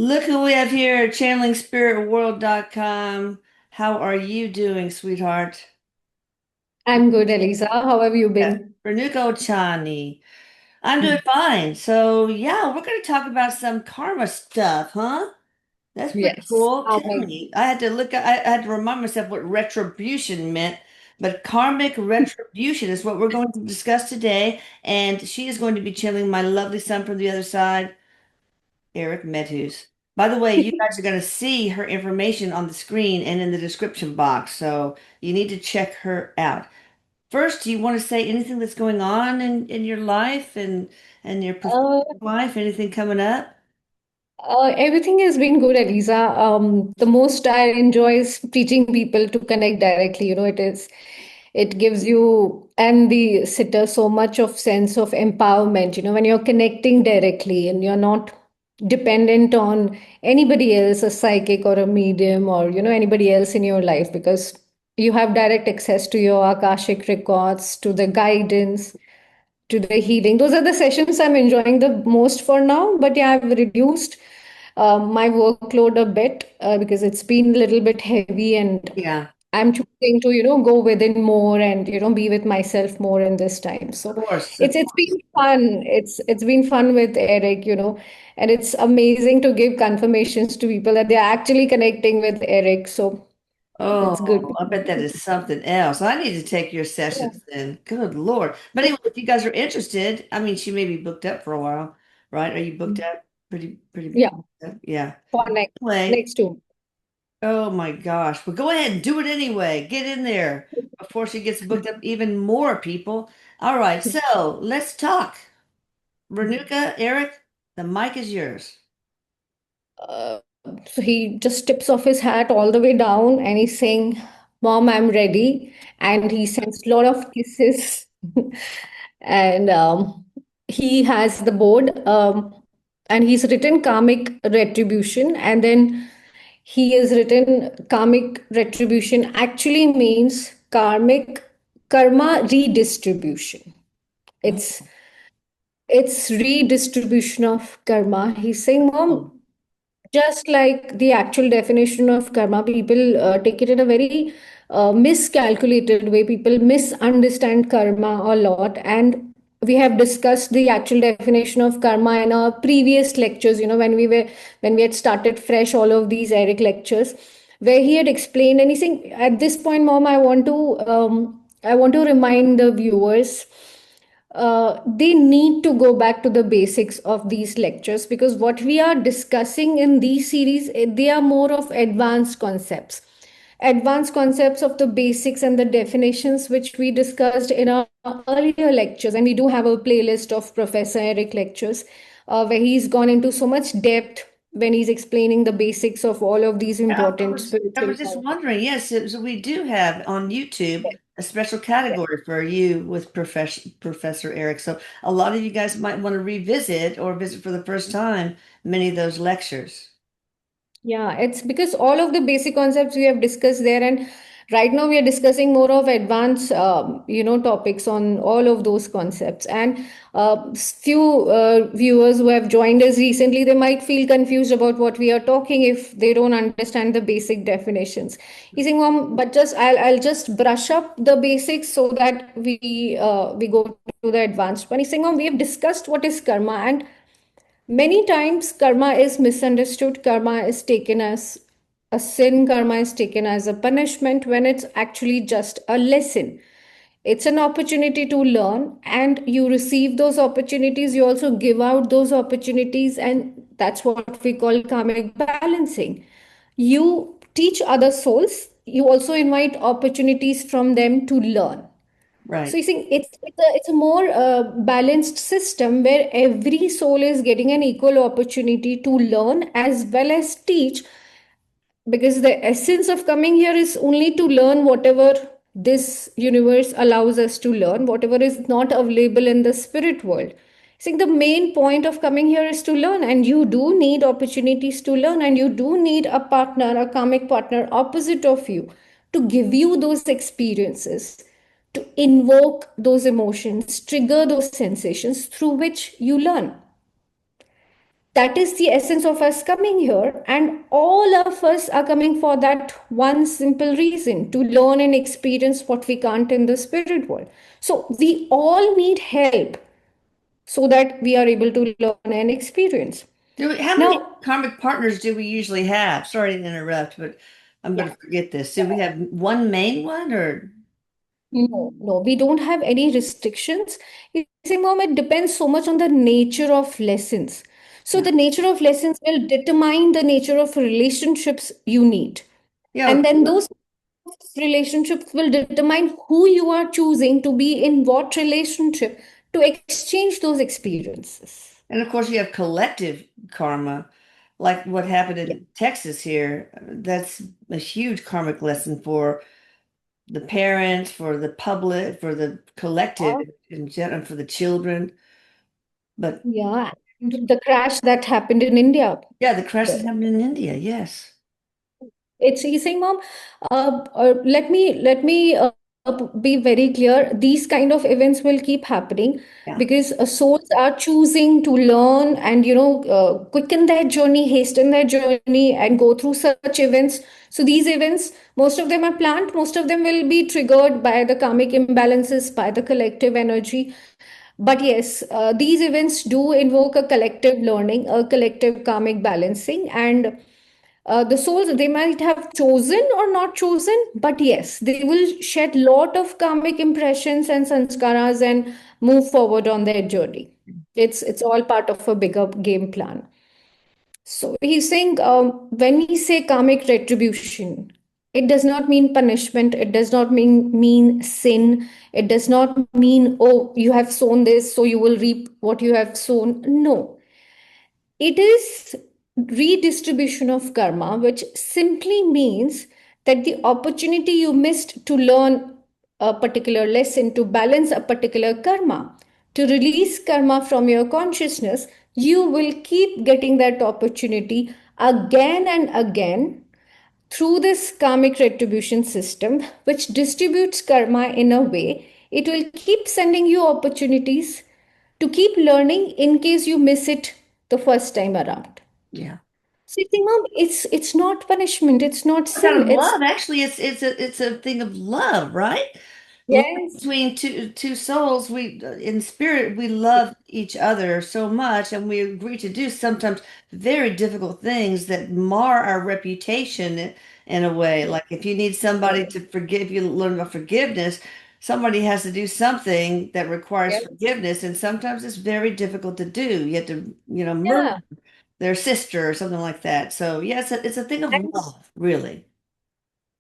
Look who we have here, channelingspiritworld.com. How are you doing, sweetheart? I'm good, Elisa. How have you Yeah. been? Renuko Chani. I'm doing fine. So, yeah, we're going to talk about some karma stuff, huh? That's pretty Yes. cool. Tell Karmic. me. I had to remind myself what retribution meant, but karmic retribution is what we're going to discuss today. And she is going to be channeling my lovely son from the other side, Erik Medhus. By the way, you guys are going to see her information on the screen and in the description box, so you need to check her out. First, do you want to say anything that's going on in your life and your professional Uh, life? Anything coming up? Everything has been good, Elisa. The most I enjoy is teaching people to connect directly. It gives you and the sitter so much of sense of empowerment. When you're connecting directly and you're not dependent on anybody else, a psychic or a medium or, anybody else in your life, because you have direct access to your Akashic records, to the guidance, to the healing. Those are the sessions I'm enjoying the most for now. But yeah, I've reduced my workload a bit because it's been a little bit heavy, and Yeah, I'm choosing to, go within more and, be with myself more in this time. So of course, of it's course. been fun. It's been fun with Eric, and it's amazing to give confirmations to people that they're actually connecting with Eric. So it's good. Oh, I bet that is something else. I need to take your Yeah. sessions then. Good Lord. But anyway, if you guys are interested, I mean, she may be booked up for a while, right? Are you booked up? Pretty Yeah, booked up? Yeah. for Anyway, next two. oh my gosh. Well, go ahead and do it anyway. Get in there before she gets booked up even more, people. All right, so let's talk. Renuka, Eric, the mic is yours. Uh, so he just tips off his hat all the way down and he's saying, "Mom, I'm ready." And he sends a lot of kisses. And he has the board, and he's written karmic retribution. And then he has written karmic retribution actually means karmic karma redistribution. It's Oh, it's redistribution of karma. He's saying, "Mom, just like the actual definition of karma, people take it in a very miscalculated way. People misunderstand karma a lot. And we have discussed the actual definition of karma in our previous lectures, when we had started fresh all of these Eric lectures, where he had explained, and he's saying, at this point, Mom, I want to remind the viewers they need to go back to the basics of these lectures, because what we are discussing in these series, they are more of advanced concepts of the basics and the definitions which we discussed in our earlier lectures. And we do have a playlist of Professor Eric lectures where he's gone into so much depth when he's explaining the basics of all of these yeah, important I spiritual was just concepts. wondering. Yes, so we do have on YouTube a special category for you with Professor Eric. So a lot of you guys might want to revisit or visit for the first time many of those lectures. Yeah, it's because all of the basic concepts we have discussed there, and right now we are discussing more of advanced, topics on all of those concepts. And few viewers who have joined us recently, they might feel confused about what we are talking if they don't understand the basic definitions. He's saying, "Mom, but I'll just brush up the basics so that we go to the advanced one." He's saying, "Mom, we have discussed what is karma, and many times, karma is misunderstood. Karma is taken as a sin, karma is taken as a punishment when it's actually just a lesson. It's an opportunity to learn, and you receive those opportunities. You also give out those opportunities, and that's what we call karmic balancing. You teach other souls, you also invite opportunities from them to learn. So Right. you think it's a more balanced system where every soul is getting an equal opportunity to learn as well as teach, because the essence of coming here is only to learn whatever this universe allows us to learn, whatever is not available in the spirit world. I think the main point of coming here is to learn, and you do need opportunities to learn, and you do need a partner, a karmic partner opposite of you, to give you those experiences, to invoke those emotions, trigger those sensations through which you learn. That is the essence of us coming here. And all of us are coming for that one simple reason, to learn and experience what we can't in the spirit world. So we all need help so that we are able to learn and experience. How many Now, karmic partners do we usually have? Sorry to interrupt, but I'm yeah, going to forget this. Do we have one main one or? no, no, we don't have any restrictions. You see, Mom, it depends so much on the nature of lessons. So Yeah. the nature of lessons will determine the nature of relationships you need. Yeah. And then those relationships will determine who you are choosing to be in what relationship to exchange those experiences. And of course, you have collective karma, like what happened Yeah. in Texas here. That's a huge karmic lesson for the parents, for the public, for the collective in general, for the children. But Yeah. And the crash that happened in India. yeah, the crash is happening in India. Yes. It's he's saying, Mom, let me be very clear. These kind of events will keep happening Yeah. because souls are choosing to learn and quicken their journey, hasten their journey, and go through such events. So these events, most of them are planned. Most of them will be triggered by the karmic imbalances, by the collective energy. But yes, these events do invoke a collective learning, a collective karmic balancing, and the souls, they might have chosen or not chosen, but yes, they will shed lot of karmic impressions and sanskaras and move forward on their journey. It's all part of a bigger game plan. So he's saying, when we say karmic retribution, it does not mean punishment. It does not mean sin. It does not mean, oh, you have sown this, so you will reap what you have sown. No, it is redistribution of karma, which simply means that the opportunity you missed to learn a particular lesson, to balance a particular karma, to release karma from your consciousness, you will keep getting that opportunity again and again through this karmic retribution system, which distributes karma in a way. It will keep sending you opportunities to keep learning in case you miss it the first time around. Yeah. So you think, Mom, it's not punishment, it's not Kind sin, of it's love. Actually, it's a thing of love, right? Love yes, between two souls. We in spirit we love each other so much, and we agree to do sometimes very difficult things that mar our reputation in a way. Like if you need somebody to forgive, you learn about forgiveness. Somebody has to do something that requires yes, forgiveness, and sometimes it's very difficult to do. You have to, murder yeah. their sister or something like that. So yeah, it's a thing of And love, really.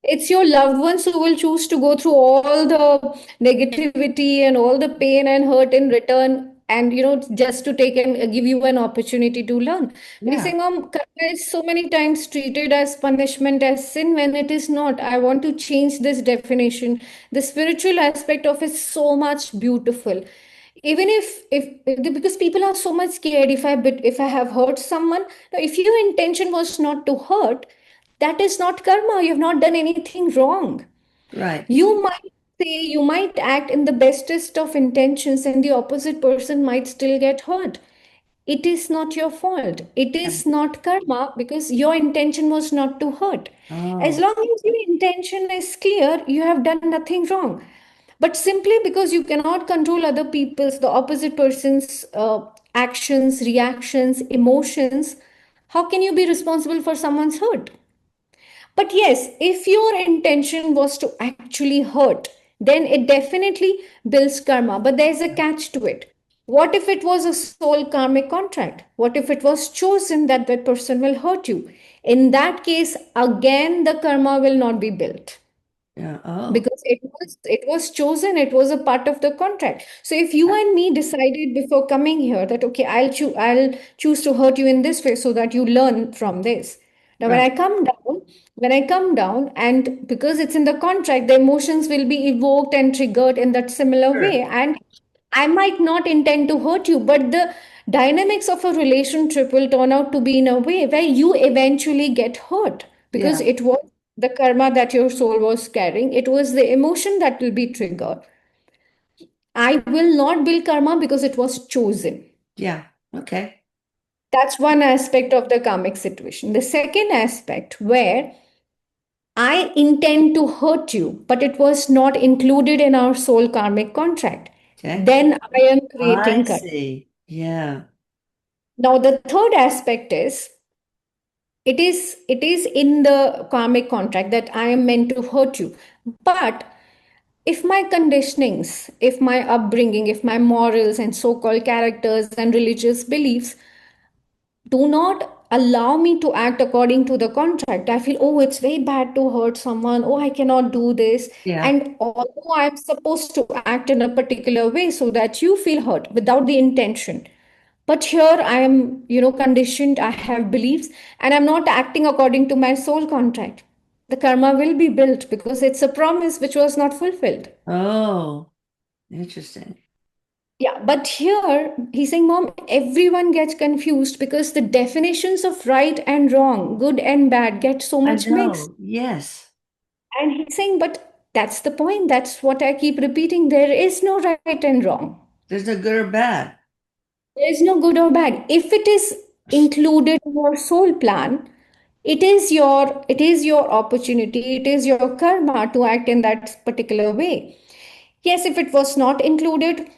it's your loved ones who will choose to go through all the negativity and all the pain and hurt in return, and just to take and give you an opportunity to learn. But you Yeah. say, Mom, karma is so many times treated as punishment, as sin, when it is not. I want to change this definition. The spiritual aspect of it is so much beautiful. Even if because people are so much scared, if I have hurt someone. Now, if your intention was not to hurt, that is not karma. You have not done anything wrong. Right. You might say, you might act in the bestest of intentions, and the opposite person might still get hurt. It is not your fault. It Yeah. is not karma because your intention was not to hurt. As Oh, long as your intention is clear, you have done nothing wrong. But simply because you cannot control other people's, the opposite person's actions, reactions, emotions, how can you be responsible for someone's hurt? But yes, if your intention was to actually hurt, then it definitely builds karma. But there's a catch to it. What if it was a soul karmic contract? What if it was chosen that that person will hurt you? In that case, again, the karma will not be built yeah. Oh, because it was chosen, it was a part of the contract. So if you and me decided before coming here that okay, I'll choose to hurt you in this way so that you learn from this. Now when right. I come down, and because it's in the contract, the emotions will be evoked and triggered in that similar Sure. way, and I might not intend to hurt you, but the dynamics of a relationship will turn out to be in a way where you eventually get hurt because Yeah. it was the karma that your soul was carrying. It was the emotion that will be triggered. I will not build karma because it was chosen. Yeah. Okay. That's one aspect of the karmic situation. The second aspect, where I intend to hurt you, but it was not included in our soul karmic contract. Okay. Then I am I creating karma. see. Yeah. Now, the third aspect is it is in the karmic contract that I am meant to hurt you. But if my conditionings, if my upbringing, if my morals and so-called characters and religious beliefs do not allow me to act according to the contract, I feel, oh, it's very bad to hurt someone, oh, I cannot do this. Yeah. And although I'm supposed to act in a particular way so that you feel hurt without the intention, but here I am, conditioned, I have beliefs, and I'm not acting according to my soul contract. The karma will be built because it's a promise which was not fulfilled. Oh, interesting. Yeah, but here he's saying, Mom, everyone gets confused because the definitions of right and wrong, good and bad, get so I much mixed. know. Yes. And he's saying, but that's the point. That's what I keep repeating. There is no right and wrong. There's no good or bad. There is no good or bad. If it is included in your soul plan, it is your opportunity, it is your karma to act in that particular way. Yes, if it was not included,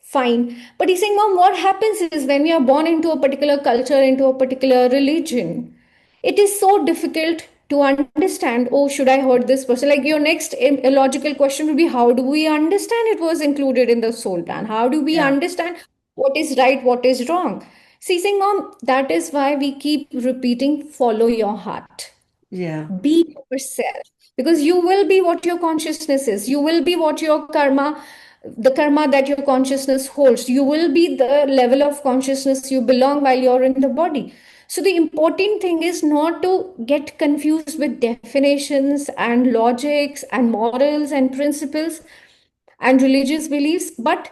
fine. But he's saying, Mom, what happens is when we are born into a particular culture, into a particular religion, it is so difficult to understand, oh, should I hurt this person? Like your next logical question would be, how do we understand it was included in the soul plan? How do we Yeah. understand what is right, what is wrong? See, saying, Mom, that is why we keep repeating, follow your heart. Yeah. Be yourself, because you will be what your consciousness is. You will be what your karma, the karma that your consciousness holds. You will be the level of consciousness you belong while you're in the body. So the important thing is not to get confused with definitions and logics and morals and principles and religious beliefs, but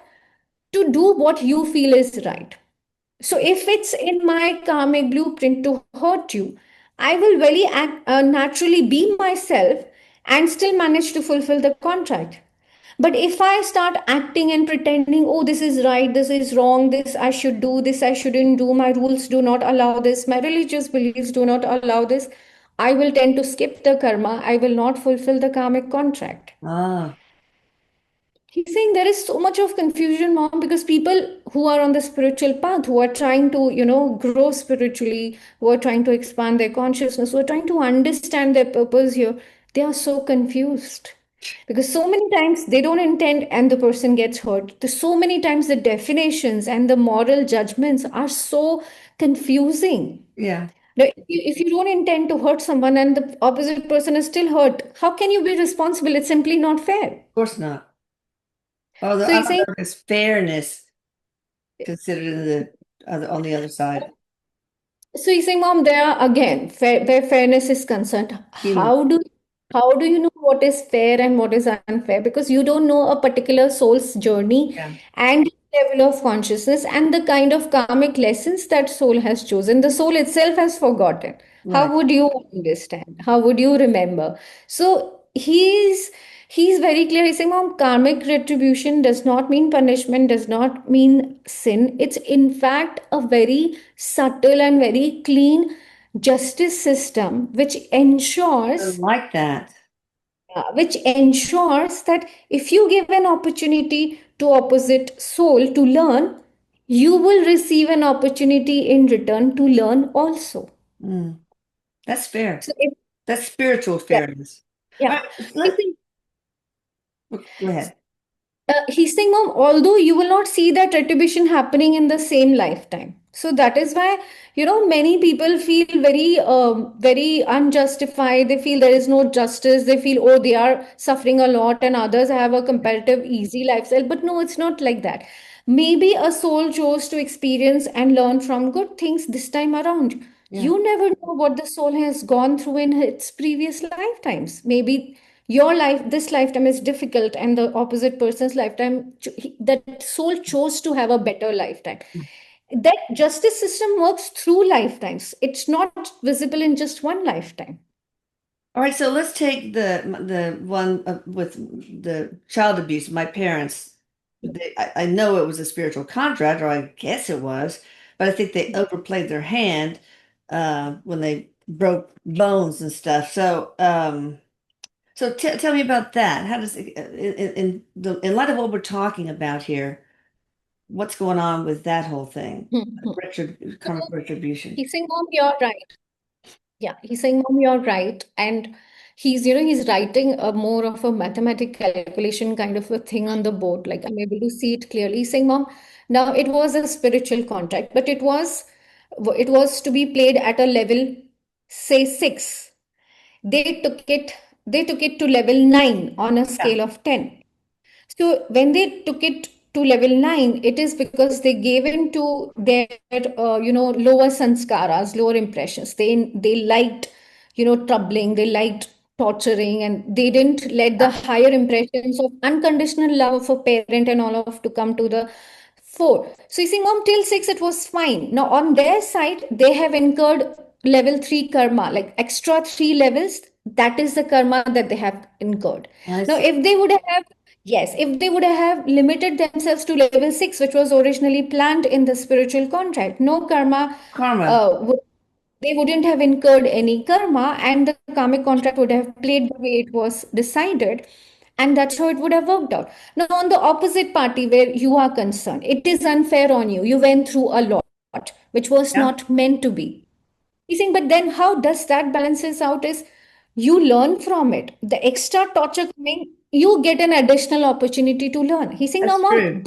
to do what you feel is right. So if it's in my karmic blueprint to hurt you, I will naturally be myself and still manage to fulfill the contract. But if I start acting and pretending, oh, this is right, this is wrong, this I should do, this I shouldn't do, my rules do not allow this, my religious beliefs do not allow this, I will tend to skip the karma. I will not fulfill the karmic contract. Ah, He's saying there is so much of confusion, Mom, because people who are on the spiritual path, who are trying to, grow spiritually, who are trying to expand their consciousness, who are trying to understand their purpose here, they are so confused. Because so many times they don't intend and the person gets hurt. So many times the definitions and the moral judgments are so confusing. yeah. Of Now, if you don't intend to hurt someone and the opposite person is still hurt, how can you be responsible? It's simply not fair. course not. Oh, So I he's don't saying, know if there's fairness considered in the other on the other side. so he's saying, Mom, there are again, where fairness is concerned. Human. How do you know what is fair and what is unfair? Because you don't know a particular soul's journey Yeah. and level of consciousness and the kind of karmic lessons that soul has chosen. The soul itself has forgotten. Right. How would you understand? How would you remember? So he's very clear. He's saying, Mom, karmic retribution does not mean punishment, does not mean sin. It's in fact a very subtle and very clean justice system I like that. which ensures that if you give an opportunity to opposite soul to learn, you will receive an opportunity in return to learn also. Mm, that's fair. So if, That's spiritual yeah, fairness. All yeah. right, He's saying, go ahead. he's saying, Mom, although you will not see that retribution happening in the same lifetime. So that is why, many people feel very unjustified. They feel there is no justice. They feel, oh, they are suffering a lot and others have a comparative easy lifestyle. But no, it's not like that. Maybe a soul chose to experience and learn from good things this time around. Yeah. You never know what the soul has gone through in its previous lifetimes. Maybe your life, this lifetime is difficult, and the opposite person's lifetime, that soul chose to have a better lifetime. That justice system works through lifetimes. It's not visible in just one lifetime. All right, so let's take the one with the child abuse. My parents, I know it was a spiritual contract, or I guess it was, but I think they overplayed their hand when they broke bones and stuff. So tell me about that. How does in light of what we're talking about here, what's going on with that whole thing? Mhm. Karmic retribution. He's saying, Mom, you're right. Yeah, he's saying, Mom, you're right. And he's writing a more of a mathematic calculation kind of a thing on the board. Like I'm able to see it clearly. He's saying, Mom, now it was a spiritual contract, but it was to be played at a level, say 6. They took it, they took it to level 9 on a Yeah. scale of 10. So when they took it to level 9, it is because they gave in to their, lower sanskaras, lower impressions. They liked, troubling, they liked torturing, and they didn't let the higher impressions of unconditional love of a parent and all of to come to the fore. So you see, Mom, till 6, it was fine. Now on their side, they have incurred level 3 karma, like extra 3 levels. That is the karma that they have incurred. I Now, see. if they would have Yes, if they would have limited themselves to level 6, which was originally planned in the spiritual contract, no karma, Karma. uh, would, they wouldn't have incurred any karma, and the karmic contract would have played the way it was decided, and that's how it would have worked out. Now, on the opposite party where you are concerned, it is unfair on you. You went through a lot, which was Yeah. not meant to be. He's saying, but then how does that balances out is you learn from it. The extra torture coming, you get an additional opportunity to learn. He's saying, no, That's mom, true.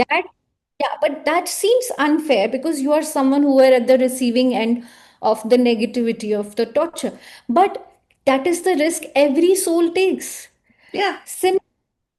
yeah, but that seems unfair because you are someone who were at the receiving end of the negativity of the torture. But that is the risk every soul takes. Yeah. Sim-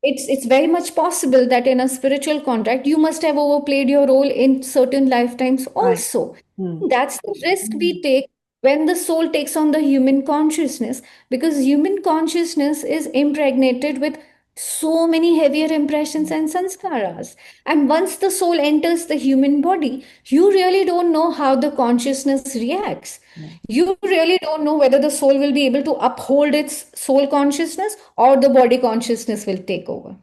it's very much possible that in a spiritual contract you must have overplayed your role in certain lifetimes Right. also. Hmm. That's the risk we take when the soul takes on the human consciousness, because human consciousness is impregnated with so many heavier impressions and sanskaras. And once the soul enters the human body, you really don't know how the consciousness reacts. Yeah. You really don't know whether the soul will be able to uphold its soul consciousness or the body consciousness will take over.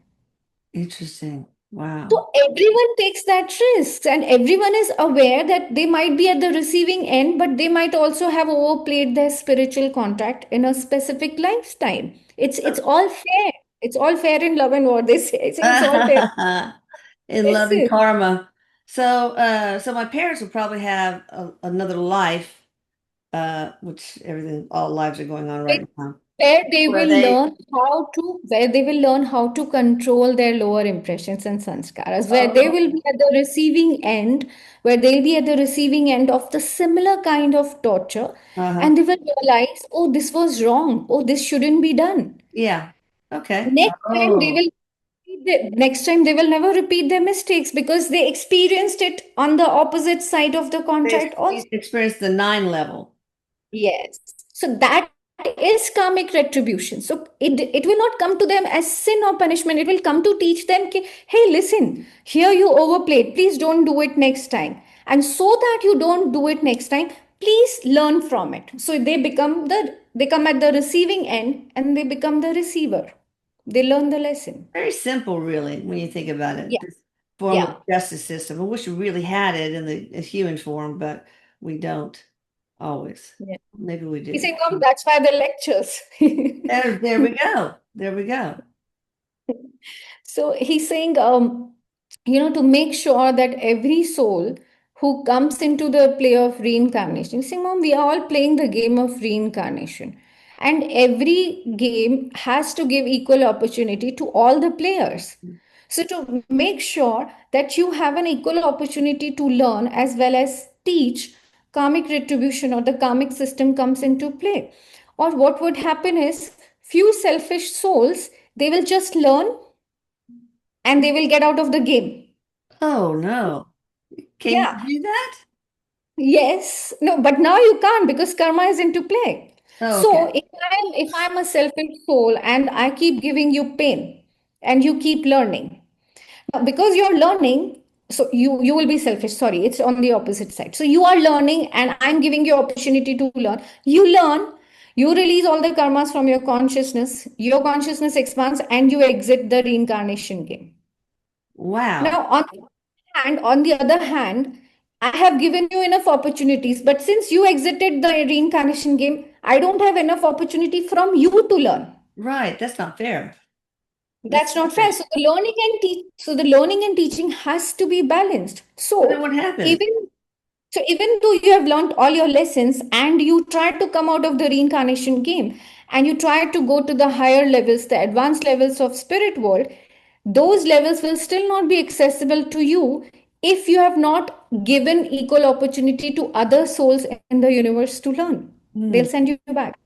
Interesting. Wow. So everyone takes that risk, and everyone is aware that they might be at the receiving end, but they might also have overplayed their spiritual contract in a specific lifetime. It's all fair. It's all fair in love and war. They say it's all fair. In loving Listen, karma. So my parents will probably have another life, which everything, all lives are going on right now, where they where will they, learn how to control their lower impressions and sanskaras, where they oh, will be at the receiving end, where they'll be at the receiving end of the similar kind of torture, uh-huh. and they will realize, oh, this was wrong, oh, this shouldn't be done. Yeah. Okay. Next time Oh, next time they will never repeat their mistakes because they experienced it on the opposite side of the they contract also. experienced the 9 level. Yes. So that is karmic retribution. So it will not come to them as sin or punishment. It will come to teach them, ki, hey, listen, here you overplayed. Please don't do it next time. And so that you don't do it next time, please learn from it. So they come at the receiving end and they become the receiver. They learn the lesson. Very simple, really, when you think about it. Yeah. This form of Yeah. justice system. I wish we really had it in the human form, but we don't always. Yeah. Maybe we He's do. saying, "Mom, that's why the lectures." There we go. There we go. So he's saying, to make sure that every soul who comes into the play of reincarnation, he's saying, Mom, we are all playing the game of reincarnation. And every game has to give equal opportunity to all the players. So to make sure that you have an equal opportunity to learn as well as teach, karmic retribution or the karmic system comes into play. Or what would happen is few selfish souls, they will just learn and they will get out of the game. Oh no. Can you Yeah, do that? yes, no, but now you can't because karma is into play. Oh, So okay. if I'm a selfish soul and I keep giving you pain and you keep learning, now because you're learning, so you will be selfish. Sorry, it's on the opposite side. So you are learning and I'm giving you opportunity to learn. You learn, you release all the karmas from your consciousness expands, and you exit the reincarnation game. Wow. Now, on the other hand, I have given you enough opportunities, but since you exited the reincarnation game, I don't have enough opportunity from you to learn. Right. That's not fair. That's That's not fair. selfish. So the learning and teaching has to be balanced. But then what happens? Even even though you have learned all your lessons and you try to come out of the reincarnation game and you try to go to the higher levels, the advanced levels of spirit world, those levels will still not be accessible to you if you have not given equal opportunity to other souls in the universe to learn. Hmm. They'll send you back.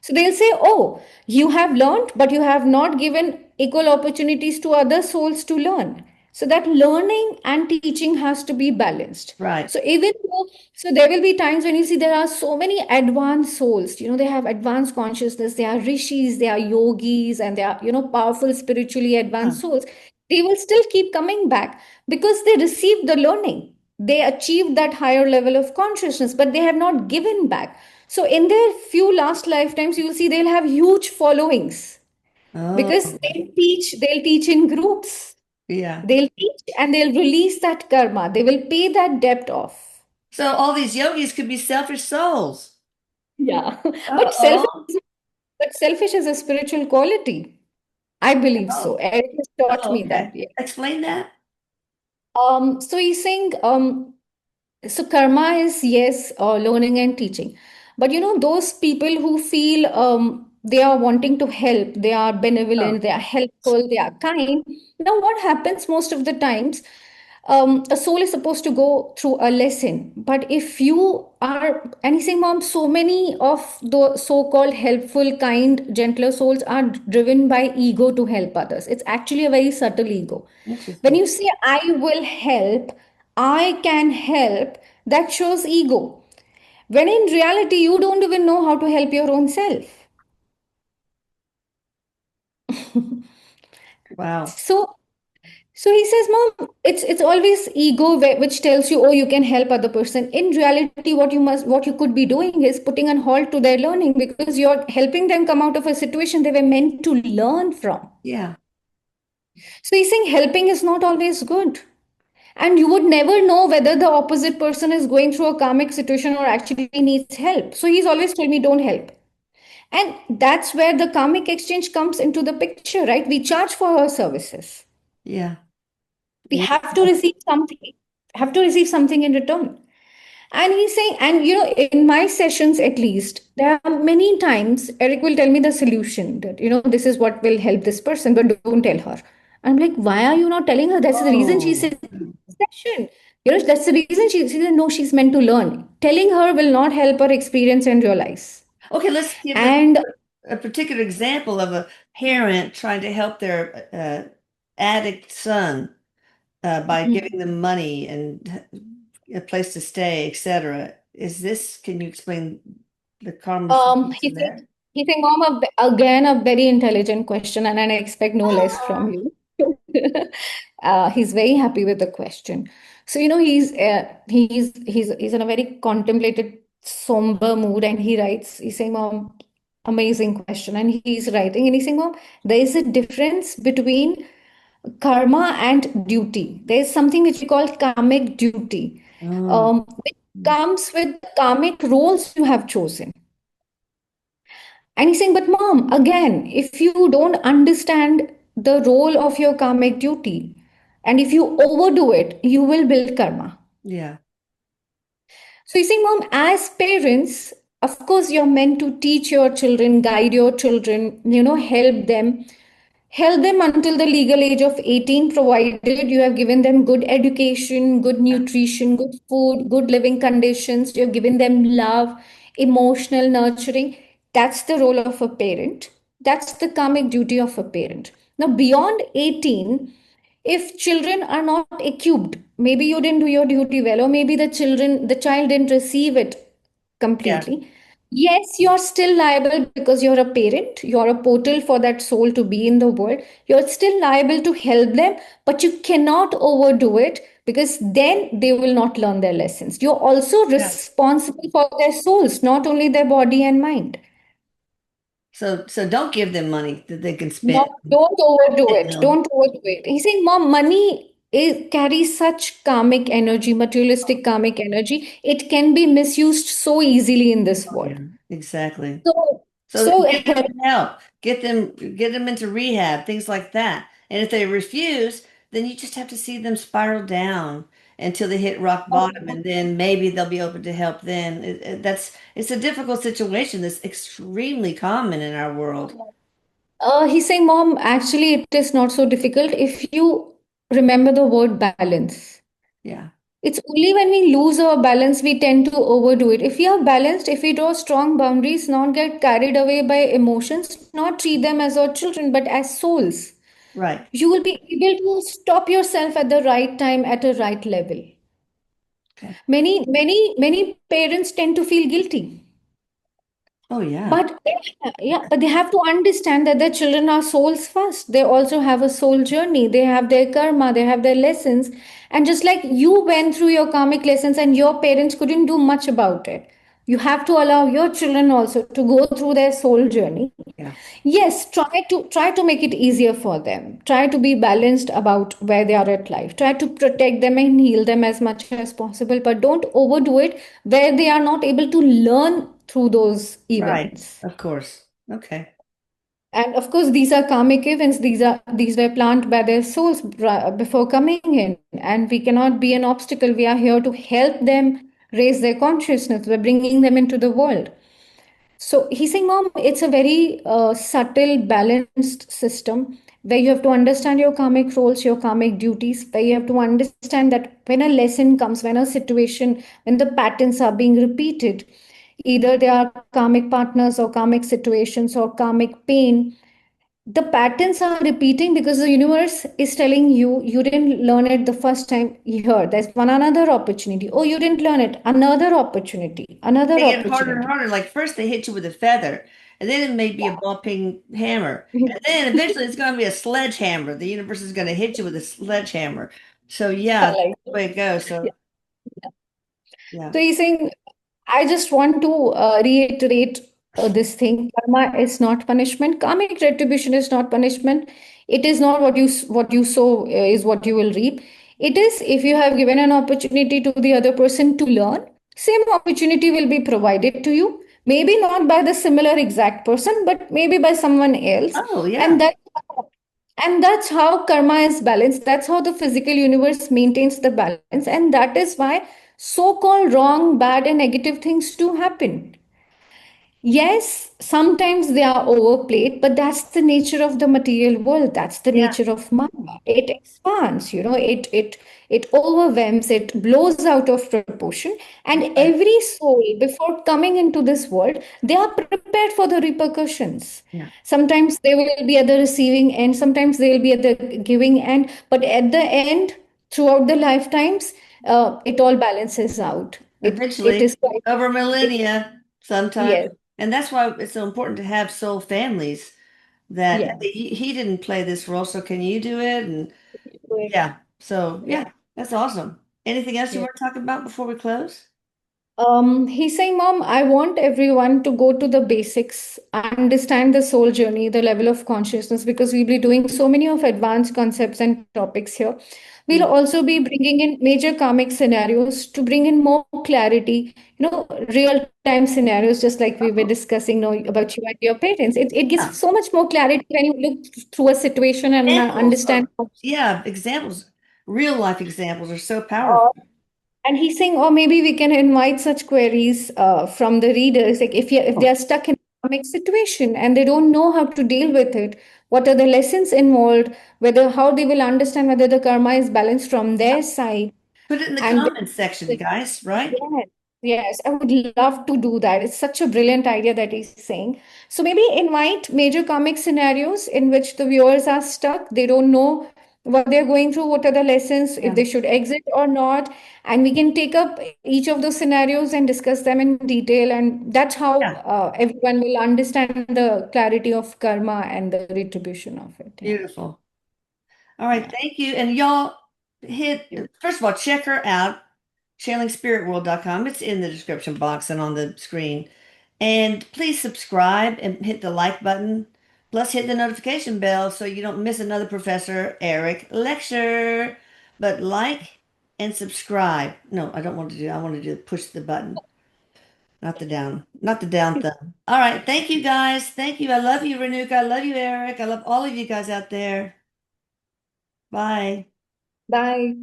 So they'll say, oh, you have learned, but you have not given equal opportunities to other souls to learn. So that learning and teaching has to be balanced. Right. So even though, so there will be times when you see there are so many advanced souls, they have advanced consciousness, they are rishis, they are yogis, and they are, powerful spiritually Huh. advanced souls. They will still keep coming back because they received the learning. They achieved that higher level of consciousness, but they have not given back. So in their few last lifetimes, you will see they'll have huge followings because Oh, they'll teach in groups. yeah. They'll teach and they'll release that karma. They will pay that debt off. So all these yogis could be selfish souls. Yeah. But selfish, Uh-oh. but selfish is a spiritual quality. I believe so. Oh, Eric has taught oh, me that. okay. Yeah. Explain that. So he's saying, so karma is yes, learning and teaching, but those people who feel they are wanting to help, they are Oh, benevolent, they are helpful, they are kind. Now, what happens most of the times? A soul is supposed to go through a lesson, but if you are anything, mom, so many of the so-called helpful, kind, gentler souls are driven by ego to help others. It's actually a very subtle ego. When interesting. you say, I will help, I can help, that shows ego. When in reality, you don't even know how to help your own self. Wow. So, so he says, Mom, it's always ego which tells you, oh, you can help other person. In reality, what you could be doing is putting an halt to their learning because you're helping them come out of a situation they were meant to learn from. Yeah. So he's saying helping is not always good. And you would never know whether the opposite person is going through a karmic situation or actually needs help. So he's always told me, don't help. And that's where the karmic exchange comes into the picture, right? We charge for our services. Yeah. We Yeah. have to receive something in return. And he's saying, and in my sessions at least, there are many times Eric will tell me the solution that, this is what will help this person, but don't tell her. I'm like, why are you not telling her? That's the reason she's Oh. in the session. That's the reason she said, no, she's meant to learn. Telling her will not help her experience and realize. Okay, let's give And a particular example of a parent trying to help their addict son by giving them money and a place to stay, etc. Can you explain the karma sequence he in said, there? Mom, again, a very intelligent question, and I expect no less from you. He's very happy with the question. So, he's in a very contemplated, somber mood, and he writes, he's saying, Mom, amazing question. And he's writing, and he's saying, Mom, there is a difference between karma and duty. There's something which we call karmic duty, Oh, which comes with karmic roles you have chosen. And he's saying, but mom, again, if you don't understand the role of your karmic duty, and if you overdo it, you will build karma. yeah, So he's saying, mom, as parents, of course, you're meant to teach your children, guide your children, help them. Help them until the legal age of 18, provided you have given them good education, good nutrition, good food, good living conditions. You have given them love, emotional nurturing. That's the role of a parent. That's the karmic duty of a parent. Now, beyond 18, if children are not equipped, maybe you didn't do your duty well, or maybe the child didn't receive it yeah. completely. Yes, you're still liable because you're a parent, you're a portal for that soul to be in the world. You're still liable to help them, but you cannot overdo it because then they will not learn their lessons. You're also Yeah. responsible for their souls, not only their body and mind. So don't give them money that they can No, spend. don't overdo it. No. Don't overdo it. He's saying, Mom, money it carries such karmic energy, materialistic karmic energy. It can be misused so easily in this Oh, yeah, world. exactly. So, So so get them help, get them into rehab, things like that. And if they refuse, then you just have to see them spiral down until they hit rock bottom, and then maybe they'll be open to help then. It's a difficult situation that's extremely common in our world. he's saying, Mom, actually, it is not so difficult if you remember the word balance. Yeah, It's only when we lose our balance we tend to overdo it. If we are balanced, if we draw strong boundaries, not get carried away by emotions, not treat them as our children but as souls, right. you will be able to stop yourself at the right time at a right level. Okay. Many parents tend to feel guilty. Oh, yeah. But yeah, but they have to understand that their children are souls first. They also have a soul journey. They have their karma, they have their lessons. And just like you went through your karmic lessons and your parents couldn't do much about it, you have to allow your children also to go through their soul journey. Yeah. Yes, try to make it easier for them. Try to be balanced about where they are at life. Try to protect them and heal them as much as possible, but don't overdo it where they are not able to learn through those Right. events. Of course. Okay. And of course, these are karmic events. These were planted by their souls before coming in, and we cannot be an obstacle. We are here to help them raise their consciousness. We're bringing them into the world. So he's saying, Mom, it's a very subtle, balanced system where you have to understand your karmic roles, your karmic duties, where you have to understand that when a lesson comes, when a situation, when the patterns are being repeated, either they are karmic partners or karmic situations or karmic pain, the patterns are repeating because the universe is telling you you didn't learn it the first time. Here there's one another opportunity. Oh, you didn't learn it, another opportunity, another They get harder and opportunity. harder. Like first they hit you with a feather, and then it may be a ball peen hammer, and then eventually it's going to be a sledgehammer. The universe is going to hit you with a sledgehammer. So I yeah, that's like the way it goes. it. So yeah, So he's saying, I just want to reiterate this thing. Karma is not punishment. Karmic retribution is not punishment. It is not what you sow is what you will reap. It is if you have given an opportunity to the other person to learn, same opportunity will be provided to you. Maybe not by the similar exact person, but maybe by someone else. oh And yeah, that's how karma is balanced. That's how the physical universe maintains the balance. And that is why so called wrong, bad, and negative things do happen. Yes, sometimes they are overplayed, but that's the nature of the material world. That's the yeah, nature of Maya. It expands, it overwhelms, it blows out of proportion. And right, every soul, before coming into this world, they are prepared for the repercussions. yeah. Sometimes they will be at the receiving end, sometimes they will be at the giving end, but at the end, throughout the lifetimes, it all balances out. It Eventually, is quite over it, millennia, sometimes, yes. and that's why it's so important to have soul families. That Yeah. he didn't play this role, so can you do it? And Good. yeah, so Yeah. yeah, that's awesome. Anything else you Yeah. want to talk about before we close? He's saying, Mom, I want everyone to go to the basics, understand the soul journey, the level of consciousness, because we'll be doing so many of advanced concepts and topics here. We'll Yeah. also be bringing in major karmic scenarios to bring in more clarity, real time scenarios, just like we were discussing about you and your parents. It gives Yeah. so much more clarity when you look through a situation and Examples understand. of, yeah, examples, real life examples are so uh, powerful. And he's saying, or maybe we can invite such queries from the readers. Like if they Oh, are stuck in a comic situation and they don't know how to deal with it, what are the lessons involved? Whether how they will understand whether the karma is balanced from their side, put it in the and comments section, guys, right? yes, yes, I would love to do that. It's such a brilliant idea that he's saying. So maybe invite major comic scenarios in which the viewers are stuck. They don't know what they're going through, what are the lessons, if Yeah. they should exit or not. And we can take up each of those scenarios and discuss them in detail. And that's how Yeah. everyone will understand the clarity of karma and the retribution of it. Yeah. Beautiful. All right, Yeah. thank you. And y'all first of all, check her out, channelingspiritworld.com. It's in the description box and on the screen. And please subscribe and hit the like button. Plus hit the notification bell so you don't miss another Professor Eric lecture. but like and subscribe. No, I don't want to do, I want to do push the button, not the down thumb. All right. Thank you guys. Thank you. I love you, Renuka. I love you, Eric. I love all of you guys out there. Bye. Bye.